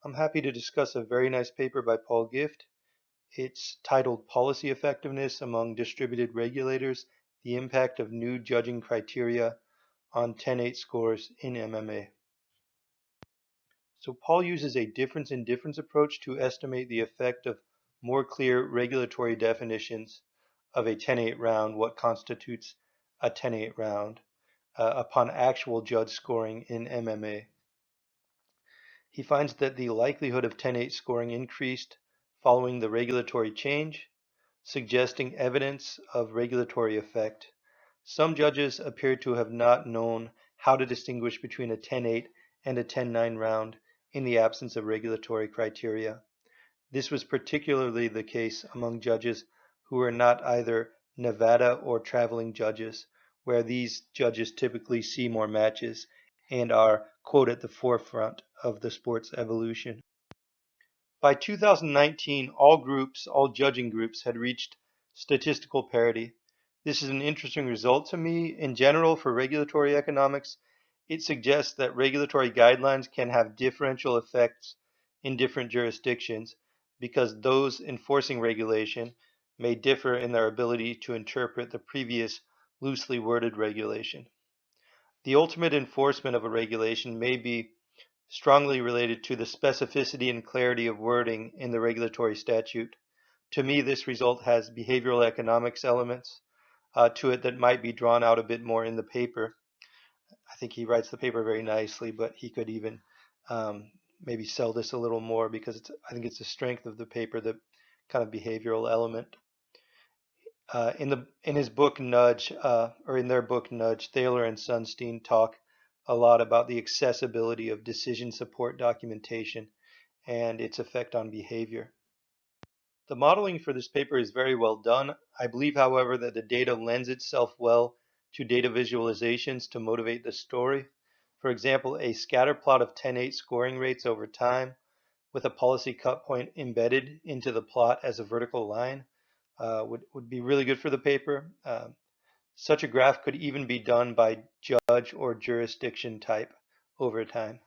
I'm happy to discuss a very nice paper by Paul Gift. It's titled Policy Effectiveness Among Distributed Regulators, the Impact of New Judging Criteria on 10-8 Scores in MMA. So Paul uses a difference in difference approach to estimate the effect of more clear regulatory definitions of a 10-8 round, what constitutes a 10-8 round, upon actual judge scoring in MMA. He finds that the likelihood of 10-8 scoring increased following the regulatory change, suggesting evidence of regulatory effect. Some judges appear to have not known how to distinguish between a 10-8 and a 10-9 round in the absence of regulatory criteria. This was particularly the case among judges who were not either Nevada or traveling judges, where these judges typically see more matches and are, quote, at the forefront of the sport's evolution. By 2019, all judging groups had reached statistical parity. This is an interesting result to me. In general, for regulatory economics, it suggests that regulatory guidelines can have differential effects in different jurisdictions because those enforcing regulation may differ in their ability to interpret the previous loosely worded regulation. The ultimate enforcement of a regulation may be strongly related to the specificity and clarity of wording in the regulatory statute. To me, this result has behavioral economics elements to it that might be drawn out a bit more in the paper. I think he writes the paper very nicely, but he could even maybe sell this a little more because I think it's the strength of the paper, the kind of behavioral element. In his book Nudge, or in their book Nudge, Thaler and Sunstein talk a lot about the accessibility of decision support documentation and its effect on behavior. The modeling for this paper is very well done. I believe, however, that the data lends itself well to data visualizations to motivate the story. For example, a scatter plot of 10-8 scoring rates over time with a policy cut point embedded into the plot as a vertical line would be really good for the paper. Such a graph could even be done by judge or jurisdiction type over time.